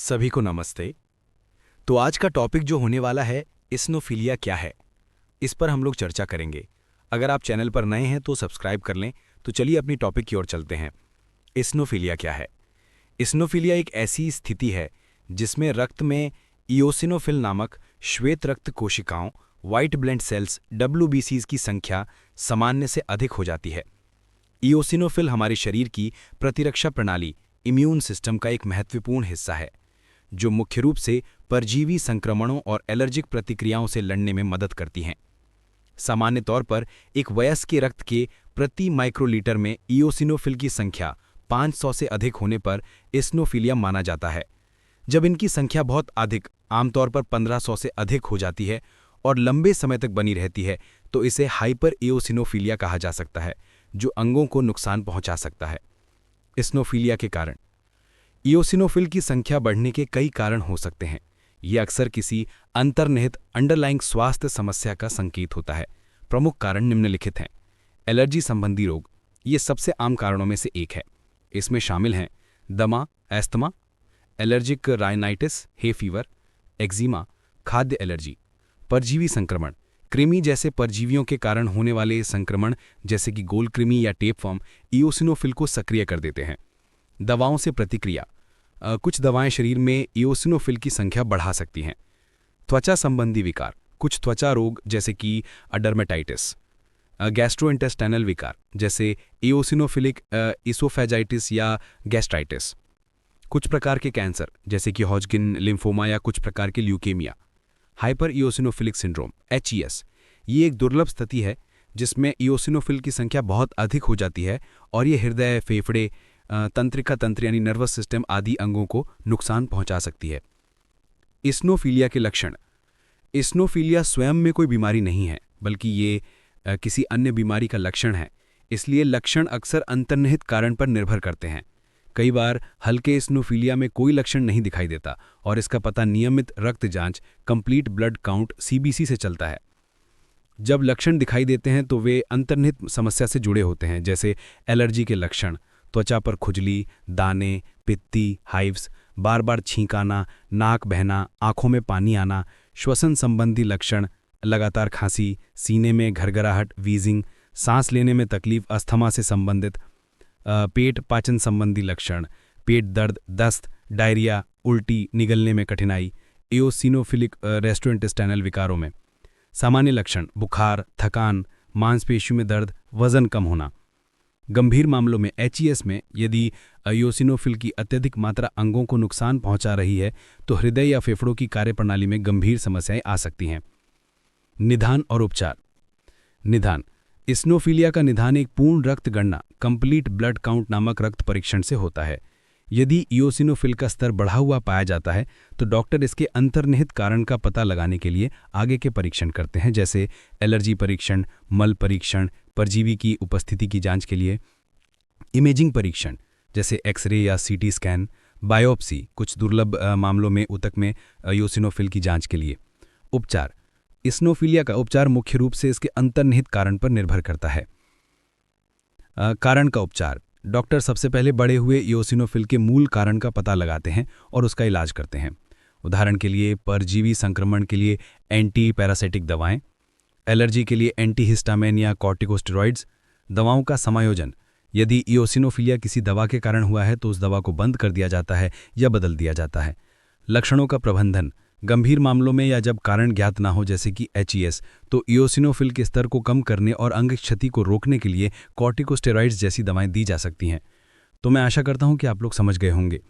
सभी को नमस्ते। तो आज का टॉपिक जो होने वाला है, इसनोफिलिया क्या है, इस पर हम लोग चर्चा करेंगे। अगर आप चैनल पर नए हैं तो सब्सक्राइब कर लें। तो चलिए अपनी टॉपिक की ओर चलते हैं। इसनोफिलिया क्या है? इसनोफिलिया एक ऐसी स्थिति है जिसमें रक्त में इओसिनोफिल नामक श्वेत रक्त कोशिकाओं व्हाइट ब्लड सेल्स WBCs की संख्या सामान्य से अधिक हो जाती है। इओसिनोफिल हमारे शरीर की प्रतिरक्षा प्रणाली इम्यून सिस्टम का एक महत्वपूर्ण हिस्सा है, जो मुख्य रूप से परजीवी संक्रमणों और एलर्जिक प्रतिक्रियाओं से लड़ने में मदद करती हैं। सामान्य तौर पर एक वयस्क के रक्त के प्रति माइक्रोलीटर में इओसिनोफिल की संख्या 500 से अधिक होने पर इसनोफिलिया माना जाता है। जब इनकी संख्या बहुत अधिक, आमतौर पर 1500 से अधिक हो जाती है और लंबे समय तक बनी रहती है, तो इसे हाइपर इओसिनोफिलिया कहा जा सकता है, जो अंगों को नुकसान पहुंचा सकता है। इसनोफिलिया के कारण इओसिनोफिल की संख्या बढ़ने के कई कारण हो सकते हैं। ये अक्सर किसी अंतर्निहित अंडरलाइंग स्वास्थ्य समस्या का संकेत होता है। प्रमुख कारण निम्नलिखित हैं। एलर्जी संबंधी रोग, ये सबसे आम कारणों में से एक है। इसमें शामिल हैं दमा, asthma, allergic rhinitis, hay fever, eczema, खाद्य एलर्जी, परजीवी संक्रमण, कृमि जैसे परजीवियों के कारण होने वाले संक्रमण जैसे कि गोल कृमि या टेपवर्म इओसिनोफिल को सक्रिय कर देते हैं। दवाओं से प्रतिक्रिया, कुछ दवाएं शरीर में इओसिनोफिल की संख्या बढ़ा सकती हैं। त्वचा संबंधी विकार, कुछ त्वचा रोग जैसे कि डर्मेटाइटिस, गैस्ट्रोइंटेस्टाइनल विकार जैसे इओसिनोफिलिक इसोफेजाइटिस या गैस्ट्राइटिस, कुछ प्रकार के कैंसर जैसे कि हॉजकिन लिम्फोमा या कुछ प्रकार के leukaemia. Hyper eosinophilic syndrome HES, ये एक दुर्लभ स्थिति है जिसमें इओसिनोफिल की संख्या बहुत अधिक हो जाती है और ये हृदय, फेफड़े, तंत्रिका तंत्र यानी नर्वस सिस्टम आदि अंगों को नुकसान पहुंचा सकती है। इसनोफिलिया के लक्षण, इसनोफिलिया स्वयं में कोई बीमारी नहीं है, बल्कि ये किसी अन्य बीमारी का लक्षण है। इसलिए लक्षण अक्सर अंतर्निहित कारण पर निर्भर करते हैं। कई बार हल्के इसनोफिलिया में कोई लक्षण नहीं दिखाई देता और इसका पता नियमित रक्त जांच कंप्लीट ब्लड काउंट CBC से चलता है। जब लक्षण दिखाई देते हैं तो वे अंतर्निहित समस्या से जुड़े होते हैं, जैसे एलर्जी के लक्षण, त्वचा पर खुजली, दाने, पित्ती, हाइव्स, बार बार छींक आना, नाक बहना, आंखों में पानी आना, श्वसन संबंधी लक्षण, लगातार खांसी, सीने में घरघराहट, वीजिंग, सांस लेने में तकलीफ, अस्थमा से संबंधित, पेट पाचन संबंधी लक्षण, पेट दर्द, दस्त, डायरिया, उल्टी, निगलने में कठिनाई, इओसिनोफिलिक गैस्ट्रोइंटेस्टाइनल विकारों में सामान्य लक्षण, बुखार, थकान, मांसपेशियों में दर्द, वजन कम होना। गंभीर मामलों में HES में यदि इओसिनोफिल की अत्यधिक मात्रा अंगों को नुकसान पहुंचा रही है तो हृदय या फेफड़ों की कार्यप्रणाली में गंभीर समस्याएं आ सकती हैं। निदान और उपचार। निदान, इसनोफिलिया का निदान एक पूर्ण रक्त गणना कंप्लीट ब्लड काउंट नामक रक्त परीक्षण से होता है। यदि इओसिनोफिल का स्तर बढ़ा हुआ पाया जाता है तो डॉक्टर इसके अंतर्निहित कारण का पता लगाने के लिए आगे के परीक्षण करते हैं, जैसे एलर्जी परीक्षण, मल परीक्षण, परजीवी की उपस्थिति की जांच के लिए इमेजिंग परीक्षण जैसे एक्सरे या CT स्कैन, बायोप्सी, कुछ दुर्लभ मामलों में ऊतक में इओसिनोफिल की जांच के लिए। उपचार, इसनोफिलिया का उपचार मुख्य रूप से इसके अंतर्निहित कारण पर निर्भर करता है। कारण का उपचार, डॉक्टर सबसे पहले बढ़े हुए इओसिनोफिल के मूल कारण का पता लगाते हैं और उसका इलाज करते हैं। उदाहरण के लिए परजीवी संक्रमण के लिए एंटी पैरासाइटिक दवाएं, एलर्जी के लिए एंटीहिस्टामिन या कॉर्टिकोस्टेरॉइड्स। दवाओं का समायोजन, यदि इओसिनोफिलिया किसी दवा के कारण हुआ है तो उस दवा को बंद कर दिया जाता है या बदल दिया जाता है। लक्षणों का प्रबंधन, गंभीर मामलों में या जब कारण ज्ञात ना हो जैसे कि HES, तो इओसिनोफिल के स्तर को कम करने और अंग क्षति को रोकने के लिए कॉर्टिकोस्टेरॉइड्स जैसी दवाएं दी जा सकती हैं। तो मैं आशा करता हूं कि आप लोग समझ गए होंगे।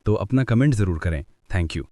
तो अपना कमेंट ज़रूर करें। Thank you.